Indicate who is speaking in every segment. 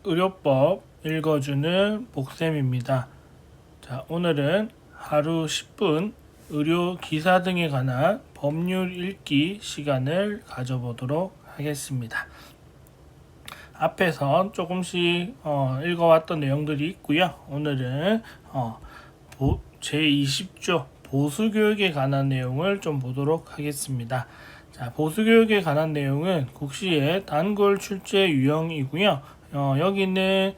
Speaker 1: 의료법 읽어주는 복쌤입니다. 자, 오늘은 하루 10분 의료 기사 등에 관한 법률 읽기 시간을 가져보도록 하겠습니다. 앞에서 조금씩 읽어왔던 내용들이 있고요. 오늘은 제20조 보수교육에 관한 내용을 좀 보도록 하겠습니다. 자, 보수교육에 관한 내용은 국시의 단골 출제 유형이고요. 여기는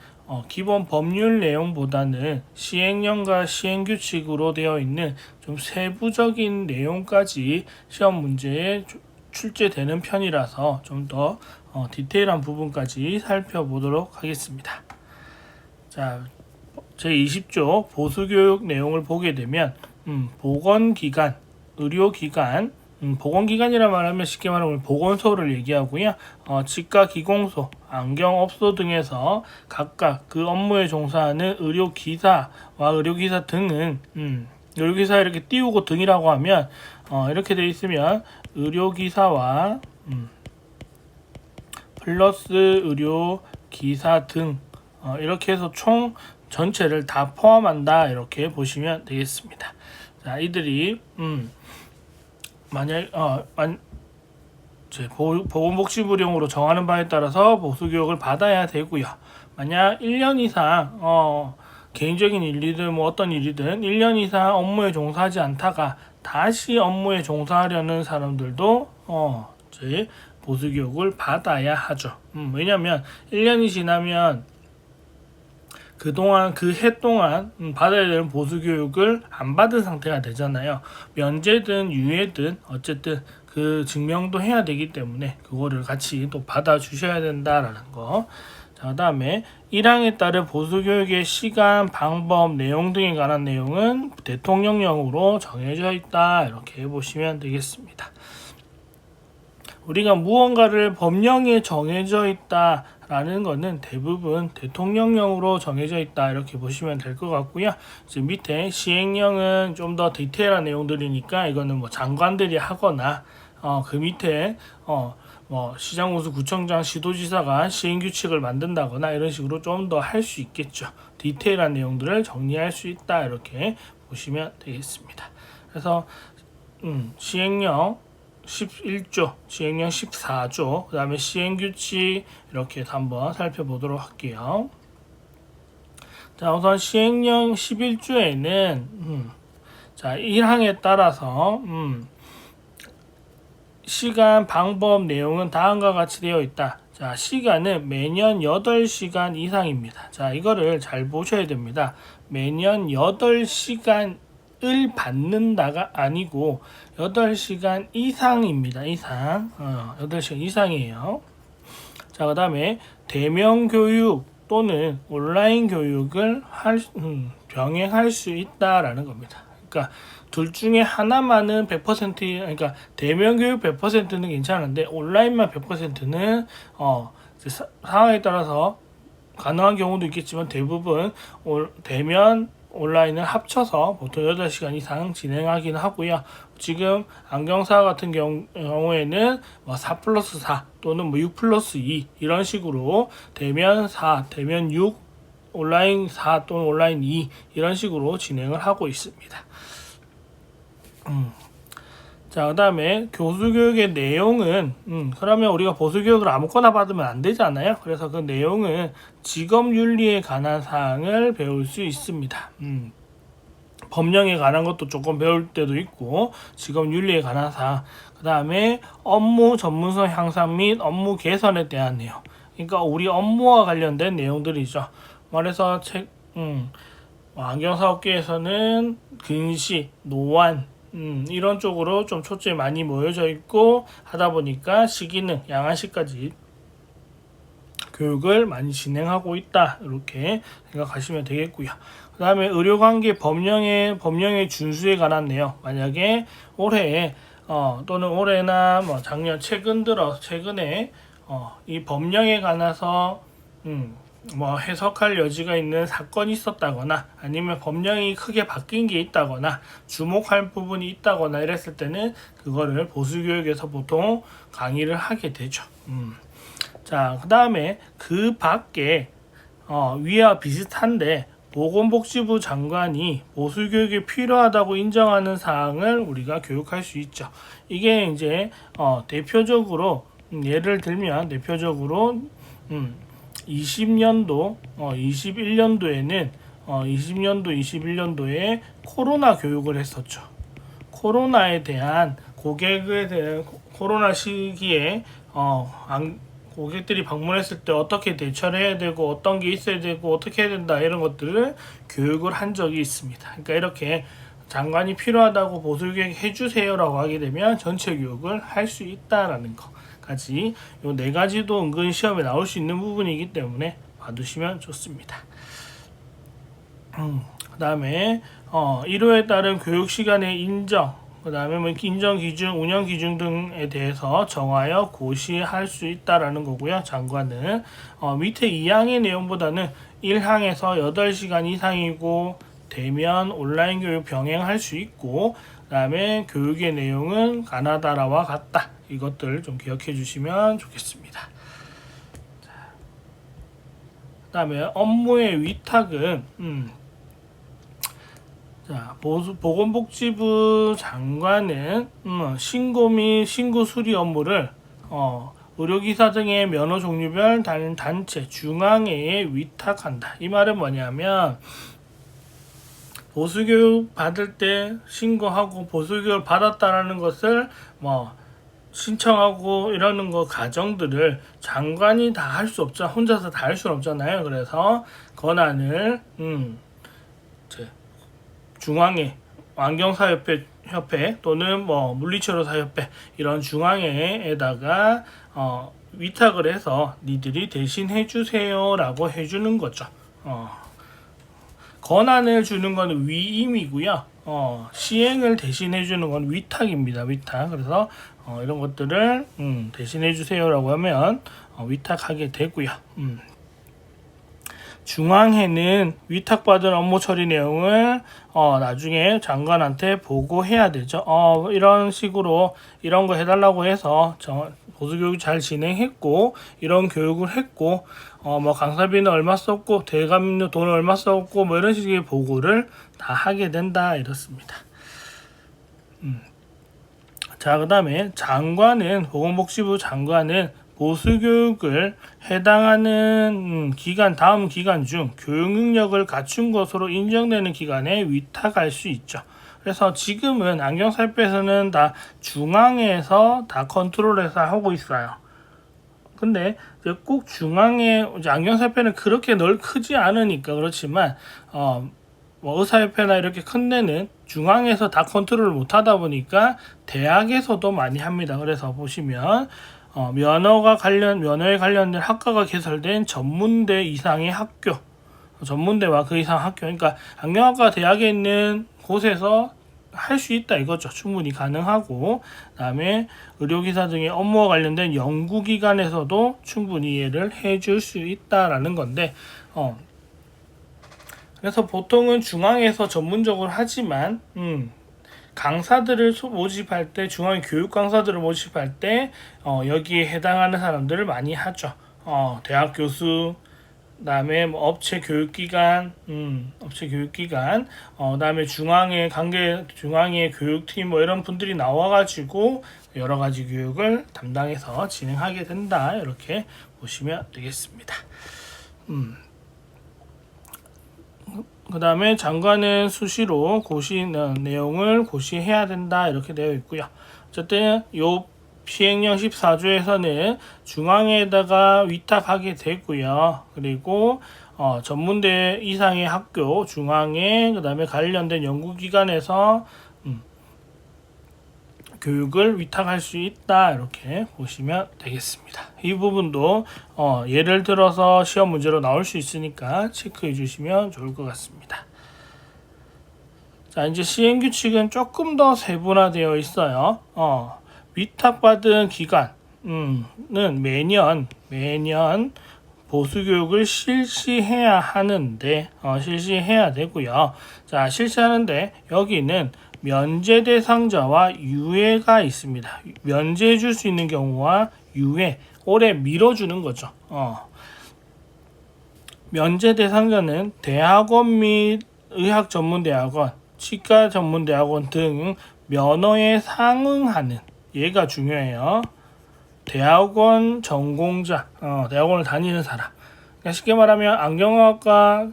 Speaker 1: 기본 법률 내용보다는 시행령과 시행규칙으로 되어 있는 좀 세부적인 내용까지 시험 문제에 출제되는 편이라서 좀 더 디테일한 부분까지 살펴보도록 하겠습니다. 자, 제20조 보수교육 내용을 보게 되면 보건기관, 의료기관, 보건기관이라 말하면 쉽게 말하면 보건소를 얘기하고요. 치과 기공소, 안경업소 등에서 각각 그 업무에 종사하는 의료기사와 의료기사 등은 의료기사 이렇게 띄우고 등이라고 하면 이렇게 되어 있으면 의료기사와 플러스 의료기사 등 이렇게 해서 총 전체를 다 포함한다 이렇게 보시면 되겠습니다. 자, 이들이 만약 보건복지부령으로 정하는 바에 따라서 보수교육을 받아야 되고요. 만약 1년 이상 개인적인 일이든 뭐 어떤 일이든 1년 이상 업무에 종사하지 않다가 다시 업무에 종사하려는 사람들도 이제 보수교육을 받아야 하죠. 왜냐하면 1년이 지나면 그동안 그 해 동안 받아야 되는 보수교육을 안 받은 상태가 되잖아요. 면제든 유예든 어쨌든 그 증명도 해야 되기 때문에 그거를 같이 또 받아 주셔야 된다라는 거. 자, 그다음에 1항에 따른 보수교육의 시간, 방법, 내용 등에 관한 내용은 대통령령으로 정해져 있다 이렇게 보시면 되겠습니다. 우리가 무언가를 법령에 정해져 있다라는 것은 대부분 대통령령으로 정해져 있다 이렇게 보시면 될 것 같고요. 이제 밑에 시행령은 좀 더 디테일한 내용들이니까 이거는 뭐 장관들이 하거나 그 밑에 시장군수 구청장 시도지사가 시행규칙을 만든다거나 이런 식으로 좀 더 할 수 있겠죠. 디테일한 내용들을 정리할 수 있다 이렇게 보시면 되겠습니다. 그래서 시행령 11조, 시행령 14조, 그 다음에 시행규칙 이렇게 해서 한번 살펴보도록 할게요. 자, 우선 시행령 11조에는 자, 1항에 따라서 시간, 방법, 내용은 다음과 같이 되어 있다. 자, 시간은 매년 8시간 이상입니다. 자, 이거를 잘 보셔야 됩니다. 매년 8시간 을 받는다가 아니고 8시간 이상입니다. 이상. 8시간 이상이에요. 자, 그 다음에 대면 교육 또는 온라인 교육을 병행할 수 있다라는 겁니다. 그러니까 둘 중에 하나만은 100% 그러니까 대면 교육 100%는 괜찮은데 온라인만 100%는 상황에 따라서 가능한 경우도 있겠지만 대부분 대면 온라인을 합쳐서 보통 8시간 이상 진행하긴 하고요. 지금 안경사 같은 경우에는 4 플러스 4 또는 6 플러스 2 이런 식으로 대면 4, 대면 6, 온라인 4 또는 온라인 2 이런 식으로 진행을 하고 있습니다. 자, 그 다음에 교수교육의 내용은 그러면 우리가 보수교육을 아무거나 받으면 안 되잖아요. 그래서 그 내용은 직업윤리에 관한 사항을 배울 수 있습니다. 법령에 관한 것도 조금 배울 때도 있고 직업윤리에 관한 사항, 그 다음에 업무 전문성 향상 및 업무 개선에 대한 내용, 그러니까 우리 업무와 관련된 내용들이죠. 말해서 안경사업계에서는 근시, 노안 이런 쪽으로 좀 초점이 많이 모여져 있고 하다 보니까 시기능, 양안시까지 교육을 많이 진행하고 있다 이렇게 생각하시면 되겠고요. 그 다음에 의료관계 법령의 준수에 관한 내용, 만약에 올해 또는 올해나 작년 최근에 이 법령에 관해서 해석할 여지가 있는 사건이 있었다거나 아니면 법령이 크게 바뀐 게 있다거나 주목할 부분이 있다거나 이랬을 때는 그거를 보수교육에서 보통 강의를 하게 되죠. 자, 그 다음에 그 밖에 위와 비슷한데 보건복지부 장관이 보수교육이 필요하다고 인정하는 사항을 우리가 교육할 수 있죠. 이게 이제 대표적으로 예를 들면 대표적으로 20년도 21년도에는 20년도 21년도에 코로나 교육을 했었죠. 코로나에 대한 고객에 대한 코로나 시기에 고객들이 방문했을 때 어떻게 대처를 해야 되고 어떤 게 있어야 되고 어떻게 해야 된다 이런 것들을 교육을 한 적이 있습니다. 그러니까 이렇게 장관이 필요하다고 보수교육 해주세요라고 하게 되면 전체 교육을 할 수 있다라는 거까지 요 네 가지도 은근 시험에 나올 수 있는 부분이기 때문에 봐두시면 좋습니다. 그 다음에 일호에 따른 교육 시간의 인정, 그 다음에 뭐 인정 기준, 운영 기준 등에 대해서 정하여 고시할 수 있다라는 거고요. 장관은 밑에 2항의 내용보다는 1항에서 8시간 이상이고 대면 온라인 교육 병행할 수 있고, 그 다음에 교육의 내용은 가나다라와 같다. 이것들 좀 기억해 주시면 좋겠습니다. 그 다음에 업무의 위탁은 보건복지부 장관은 신고 및 신고 수리 업무를 의료기사 등의 면허 종류별 단체 중앙회에 위탁한다. 이 말은 뭐냐면 보수교육 받을 때 신고하고 보수교육을 받았다라는 것을 신청하고 이러는 거 과정들을 장관이 다 할 수 없죠. 혼자서 다 할 수는 없잖아요. 그래서 권한을 중앙회, 안경사협회 또는 물리치료사협회 이런 중앙회에다가 위탁을 해서 니들이 대신 해주세요라고 해주는 거죠. 권한을 주는 건 위임이고요. 시행을 대신 해주는 건 위탁입니다. 위탁. 그래서 이런 것들을 대신 해주세요라고 하면 위탁하게 되고요. 중앙회는 위탁받은 업무 처리 내용을 나중에 장관한테 보고해야 되죠. 이런 식으로 이런 거 해달라고 해서 보수교육 잘 진행했고 이런 교육을 했고 강사비는 얼마 썼고 대감료 돈 얼마 썼고 이런 식의 보고를 다 하게 된다 이렇습니다. 자, 그 다음에 장관은 보건복지부 장관은 보수교육을 해당하는 다음 기간 중 교육 능력을 갖춘 것으로 인정되는 기관에 위탁할 수 있죠. 그래서 지금은 안경사협회에서는 다 중앙에서 다 컨트롤해서 하고 있어요. 근데 꼭 중앙에 안경사협회는 그렇게 크지 않으니까 그렇지만 의사협회나 이렇게 큰 데는 중앙에서 다 컨트롤을 못하다 보니까 대학에서도 많이 합니다. 그래서 보시면 면허에 관련된 학과가 개설된 전문대 이상의 학교, 전문대와 그 이상 학교, 그러니까 안경학과 대학에 있는 곳에서 할 수 있다 이거죠. 충분히 가능하고, 그 다음에 의료기사 등의 업무와 관련된 연구기관에서도 충분히 이해를 해줄 수 있다라는 건데, 그래서 보통은 중앙에서 전문적으로 하지만, 강사들을 모집할 때, 중앙 교육 강사들을 모집할 때 여기에 해당하는 사람들을 많이 하죠. 대학 교수, 그다음에 업체 교육기관, 그다음에 중앙의 교육팀 이런 분들이 나와가지고 여러 가지 교육을 담당해서 진행하게 된다. 이렇게 보시면 되겠습니다. 그 다음에 장관은 수시로 내용을 고시해야 된다 이렇게 되어 있고요. 어쨌든 요 시행령 14조에서는 중앙에다가 위탁하게 되고요. 그리고 전문대 이상의 학교, 중앙에 그 다음에 관련된 연구기관에서 교육을 위탁할 수 있다 이렇게 보시면 되겠습니다. 이 부분도 예를 들어서 시험 문제로 나올 수 있으니까 체크해 주시면 좋을 것 같습니다. 자, 이제 시행규칙은 조금 더 세분화되어 있어요. 위탁받은 기간은 매년 보수교육을 실시해야 하는데 실시해야 되고요. 자, 실시하는데 여기는 면제 대상자와 유예가 있습니다. 면제해 줄 수 있는 경우와 유예, 오래 미뤄주는 거죠. 면제 대상자는 대학원 및 의학전문대학원, 치과전문대학원 등 면허에 상응하는, 얘가 중요해요. 대학원 전공자, 대학원을 다니는 사람. 그러니까 쉽게 말하면 안경학과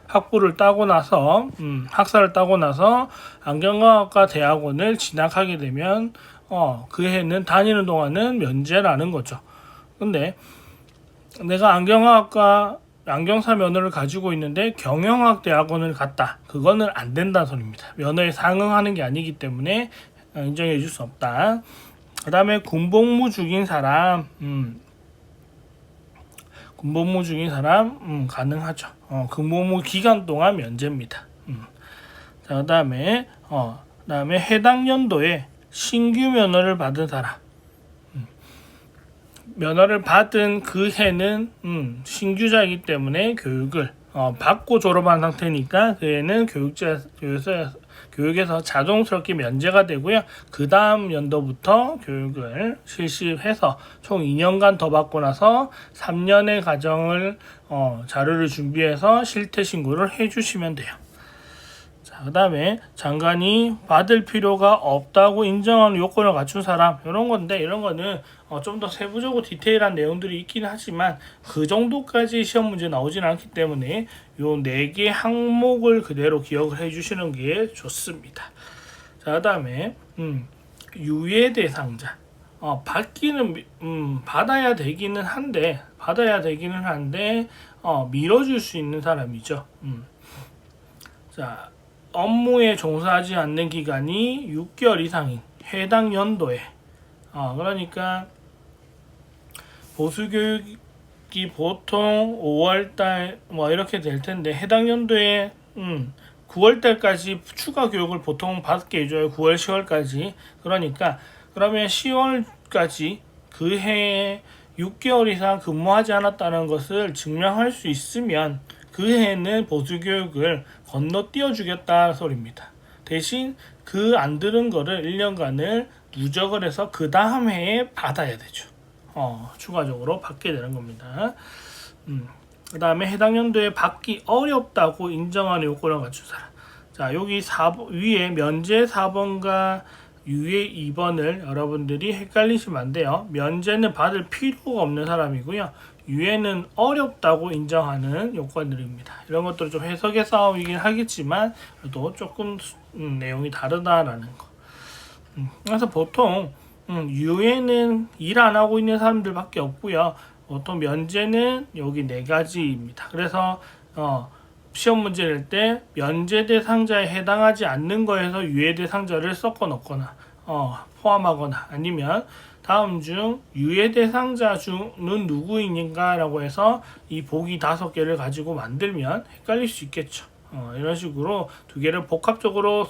Speaker 1: 학부를 따고 나서, 학사를 따고 나서 안경학과 대학원을 진학하게 되면 그 해는 다니는 동안은 면제라는 거죠. 근데 내가 안경학과 안경사 면허를 가지고 있는데 경영학 대학원을 갔다. 그거는 안 된다는 소리입니다. 면허에 상응하는 게 아니기 때문에 인정해 줄 수 없다. 그 다음에 군복무 중인 사람, 군복무 중인 사람, 가능하죠. 군복무 기간 동안 면제입니다. 자, 그 다음에 해당 연도에 신규 면허를 받은 사람. 면허를 받은 그 해는 신규자이기 때문에 교육을 받고 졸업한 상태니까 그 해는 교육에서 자동스럽게 면제가 되고요. 그 다음 연도부터 교육을 실시해서 총 2년간 더 받고 나서 3년의 과정을 자료를 준비해서 실태 신고를 해주시면 돼요. 그 다음에 장관이 받을 필요가 없다고 인정하는 요건을 갖춘 사람, 이런 건데, 이런 거는 좀 더 세부적으로 디테일한 내용들이 있긴 하지만 그 정도까지 시험 문제 나오진 않기 때문에 요 4개 항목을 그대로 기억을 해주시는 게 좋습니다. 자, 그 다음에 유예 대상자, 받아야 되기는 한데 미뤄줄 수 있는 사람이죠. 자, 업무에 종사하지 않는 기간이 6개월 이상인 해당 연도에, 그러니까 보수교육이 보통 5월달 이렇게 될 텐데 해당 연도에 9월달까지 추가 교육을 보통 받게 해줘요. 9월, 10월까지. 그러니까 그러면 10월까지 그 해에 6개월 이상 근무하지 않았다는 것을 증명할 수 있으면 그 해에는 보수교육을 건너뛰어 주겠다는 소리입니다. 대신 그 안 들은 거를 1년간을 누적을 해서 그 다음 해에 받아야 되죠. 추가적으로 받게 되는 겁니다. 그 다음에 해당 연도에 받기 어렵다고 인정하는 요건을 갖춘 사람. 자, 여기 위에 면제 4번과 유예 2번을 여러분들이 헷갈리시면 안 돼요. 면제는 받을 필요가 없는 사람이고요. 유예는 어렵다고 인정하는 요건들입니다. 이런 것들은 좀 해석의 싸움이긴 하겠지만 또 조금 내용이 다르다라는 거. 그래서 보통 유예는 일 안 하고 있는 사람들밖에 없고요. 보통 면제는 여기 4가지입니다. 그래서 시험 문제 낼 때 면제 대상자에 해당하지 않는 거에서 유예 대상자를 섞어 넣거나 포함하거나, 아니면 다음 중 유예 대상자 중은 누구인가 라고 해서 이 보기 5개를 가지고 만들면 헷갈릴 수 있겠죠. 이런 식으로 2개를 복합적으로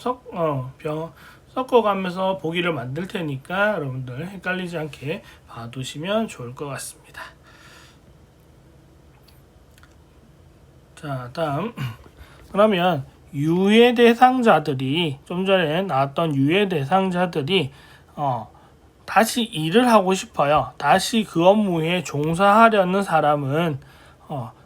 Speaker 1: 섞어가면서 보기를 만들 테니까 여러분들 헷갈리지 않게 봐두시면 좋을 것 같습니다. 자, 다음 그러면 유예 대상자들이, 좀 전에 나왔던 유예 대상자들이 다시 일을 하고 싶어요. 다시 그 업무에 종사하려는 사람은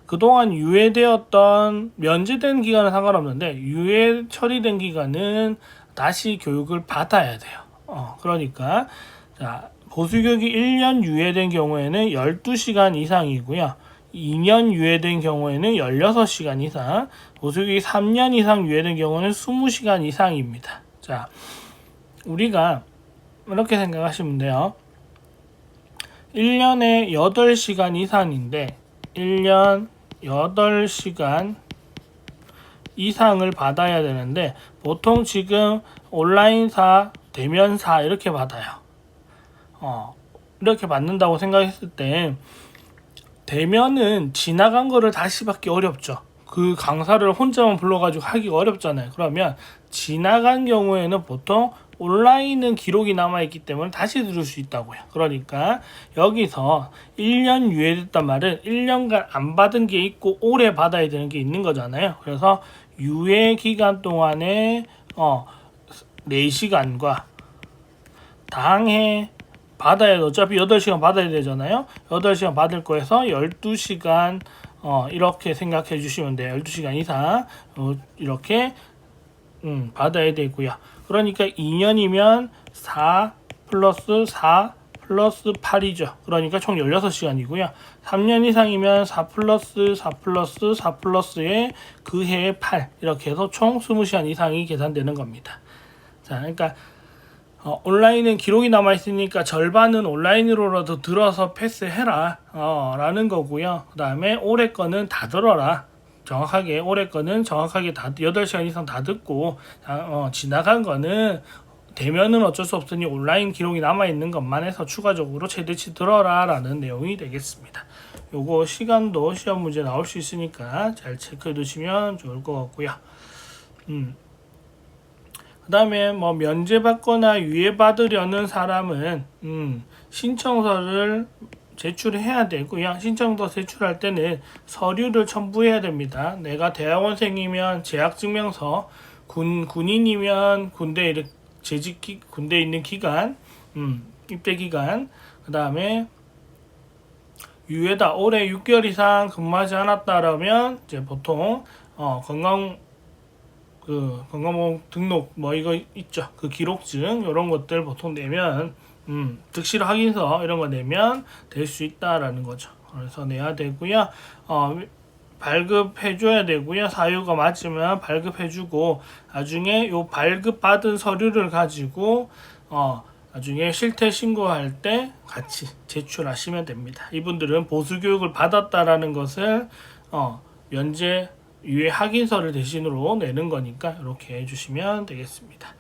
Speaker 1: 그동안 유예되었던 면제된 기간은 상관없는데 유예 처리된 기간은 다시 교육을 받아야 돼요. 그러니까 자, 보수교육이 1년 유예된 경우에는 12시간 이상이고요. 2년 유예된 경우에는 16시간 이상, 보수교육이 3년 이상 유예된 경우는 20시간 이상입니다. 자, 우리가 이렇게 생각하시면 돼요. 1년에 8시간 이상인데 1년 8시간 이상을 받아야 되는데 보통 지금 온라인사, 대면사 이렇게 받아요. 이렇게 받는다고 생각했을 때 대면은 지나간 거를 다시 받기 어렵죠. 그 강사를 혼자만 불러가지고 하기가 어렵잖아요. 그러면 지나간 경우에는 보통 온라인은 기록이 남아있기 때문에 다시 들을 수 있다고요. 그러니까 여기서 1년 유예됐단 말은 1년간 안 받은 게 있고 올해 받아야 되는 게 있는 거잖아요. 그래서 유예 기간 동안에 4시간과 당해 받아야 돼. 어차피 8시간 받아야 되잖아요. 8시간 받을 거에서 12시간 이렇게 생각해 주시면 돼요. 12시간 이상 이렇게 받아야 되고요. 그러니까 2년이면 4 플러스 4 플러스 8이죠. 그러니까 총 16시간이고요. 3년 이상이면 4 플러스 4 플러스 4 플러스에 그 해에 8 이렇게 해서 총 20시간 이상이 계산되는 겁니다. 자, 그러니까 온라인은 기록이 남아있으니까 절반은 온라인으로라도 들어서 패스해라 라는 거고요. 그 다음에 올해 거는 다 들어라. 정확하게 올해 거는 정확하게 다 8시간 이상 다 듣고 지나간 거는 되면은 어쩔 수 없으니 온라인 기록이 남아있는 것만 해서 추가적으로 최대치 들어라 라는 내용이 되겠습니다. 요거 시간도 시험 문제 나올 수 있으니까 잘 체크해 두시면 좋을 것 같고요. 그 다음에 뭐 면제받거나 유예받으려는 사람은 신청서를 제출해야 되고요. 신청서 제출할 때는 서류를 첨부해야 됩니다. 내가 대학원생이면 재학증명서, 군인이면 군대에 있는 기간, 입대 기간, 그 다음에 유예다. 올해 6개월 이상 근무하지 않았다라면 이제 보통 건강보험 등록 뭐 이거 있죠. 그 기록증 이런 것들 보통 내면 득실 확인서 이런 거 내면 될 수 있다라는 거죠. 그래서 내야 되고요. 발급해줘야 되고요. 사유가 맞으면 발급해주고 나중에 요 발급받은 서류를 가지고 나중에 실태 신고할 때 같이 제출하시면 됩니다. 이분들은 보수교육을 받았다라는 것을 면제 유예 확인서를 대신으로 내는 거니까 이렇게 해주시면 되겠습니다.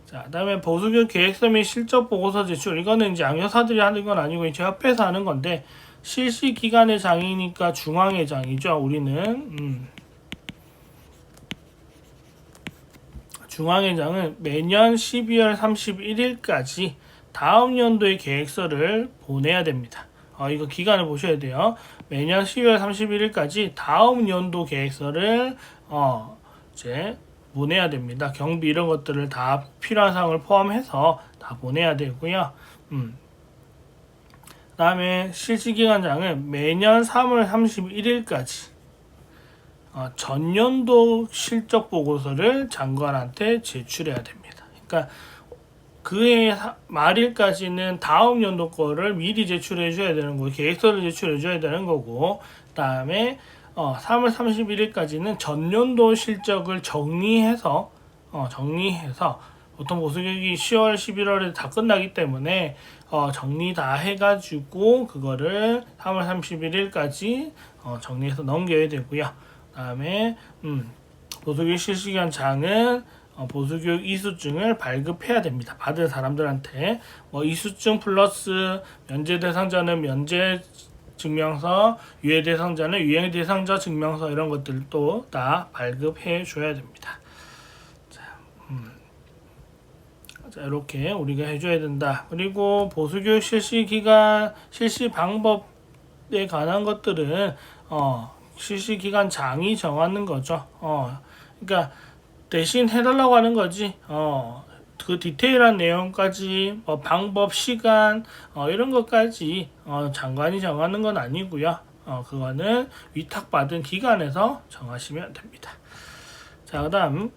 Speaker 1: 자, 그다음에 보수교육 계획서 및 실적 보고서 제출. 이거는 이제 양여사들이 하는 건 아니고 이제 협회에서 하는 건데 실시 기간의 장이니까 중앙의 장이죠. 우리는 중앙의 장은 매년 12월 31일까지 다음 연도의 계획서를 보내야 됩니다. 이거 기간을 보셔야 돼요. 매년 12월 31일까지 다음 연도 계획서를 이제 보내야 됩니다. 경비 이런 것들을 다 필요한 사항을 포함해서 다 보내야 되고요. 그 다음에 실시기간장은 매년 3월 31일까지 전년도 실적 보고서를 장관한테 제출해야 됩니다. 그러니까 그해 말일까지는 다음 연도 거를 미리 제출해 줘야 되는 거고 계획서를 제출해 줘야 되는 거고 그 다음에 3월 31일까지는 전년도 실적을 정리해서 보통 보수교육이 10월 11월에 다 끝나기 때문에 정리 다 해가지고 그거를 3월 31일까지 정리해서 넘겨야 되고요. 그 다음에 보수교육 실시기간 장은 보수교육 이수증을 발급해야 됩니다. 받은 사람들한테 이수증 플러스 면제 대상자는 면제 증명서, 유예 대상자는 유예 대상자 증명서 이런 것들도 다 발급해 줘야 됩니다. 자, 이렇게 우리가 해줘야 된다. 그리고 보수교육 실시 기간, 실시 방법에 관한 것들은 실시 기간 장이 정하는 거죠. 그러니까 대신 해달라고 하는 거지. 그 디테일한 내용까지 방법, 시간 이런 것까지 장관이 정하는 건 아니고요. 그거는 위탁받은 기관에서 정하시면 됩니다. 자, 그다음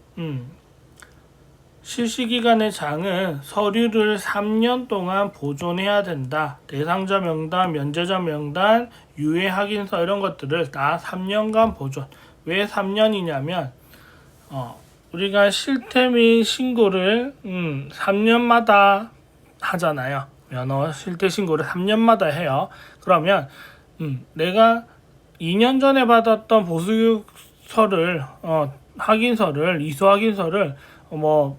Speaker 1: 실시기간의 장은 서류를 3년 동안 보존해야 된다. 대상자 명단, 면제자 명단, 유예 확인서 이런 것들을 다 3년간 보존. 왜 3년이냐면 우리가 실태 및 신고를 3년마다 하잖아요. 면허 실태 신고를 3년마다 해요. 그러면 내가 2년 전에 받았던 보수교육서를 확인서를 이수 확인서를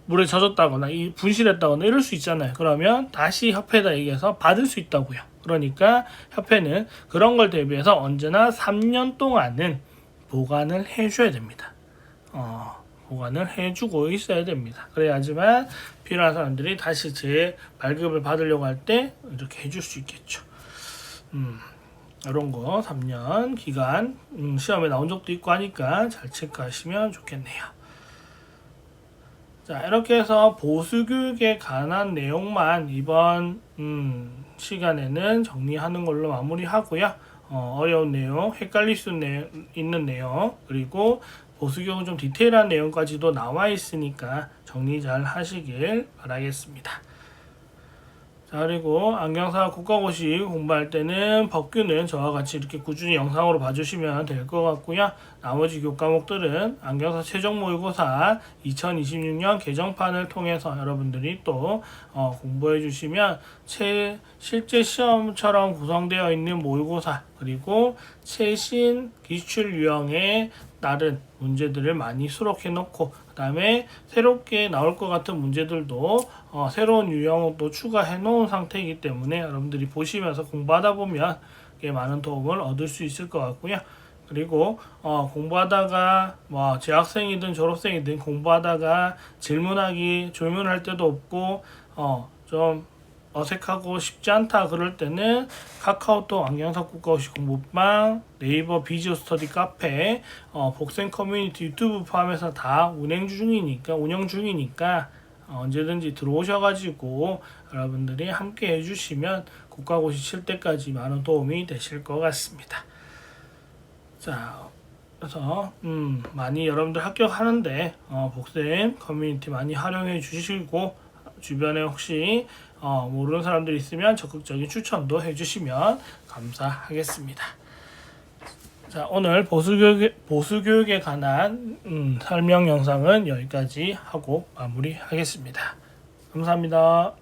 Speaker 1: 물에 젖었다거나 분실했다거나 이럴 수 있잖아요. 그러면 다시 협회에다 얘기해서 받을 수 있다고요. 그러니까 협회는 그런 걸 대비해서 언제나 3년 동안은 보관을 해줘야 됩니다. 보관을 해주고 있어야 됩니다. 그래야지만 필요한 사람들이 다시 재발급을 받으려고 할 때 이렇게 해줄 수 있겠죠. 이런 거 3년 기간 시험에 나온 적도 있고 하니까 잘 체크하시면 좋겠네요. 자, 이렇게 해서 보수교육에 관한 내용만 이번 시간에는 정리하는 걸로 마무리하고요. 어려운 내용, 헷갈릴 수 있는 내용, 그리고 보수교육은 좀 디테일한 내용까지도 나와 있으니까 정리 잘 하시길 바라겠습니다. 자, 그리고 안경사 국가고시 공부할 때는 법규는 저와 같이 이렇게 꾸준히 영상으로 봐주시면 될 것 같고요. 나머지 교과목들은 안경사 최종 모의고사 2026년 개정판을 통해서 여러분들이 또 공부해 주시면 실제 시험처럼 구성되어 있는 모의고사, 그리고 최신 기출 유형의 다른 문제들을 많이 수록해 놓고, 그 다음에 새롭게 나올 것 같은 문제들도 새로운 유형도 추가해 놓은 상태이기 때문에 여러분들이 보시면서 공부하다 보면 꽤 많은 도움을 얻을 수 있을 것 같고요. 그리고 공부하다가 재학생이든 졸업생이든 공부하다가 질문할 때도 없고 좀 어색하고 쉽지 않다 그럴 때는 카카오톡 안경사 국가고시 공부방, 네이버 비지오 스터디 카페, 복생 커뮤니티 유튜브 포함해서 다 운영 중이니까 언제든지 들어오셔가지고 여러분들이 함께 해주시면 국가고시 칠 때까지 많은 도움이 되실 것 같습니다. 자, 그래서 많이 여러분들 합격하는데 복생 커뮤니티 많이 활용해 주시고, 주변에 혹시 모르는 사람들 있으면 적극적인 추천도 해주시면 감사하겠습니다. 자, 오늘 보수교육에 관한 설명 영상은 여기까지 하고 마무리하겠습니다. 감사합니다.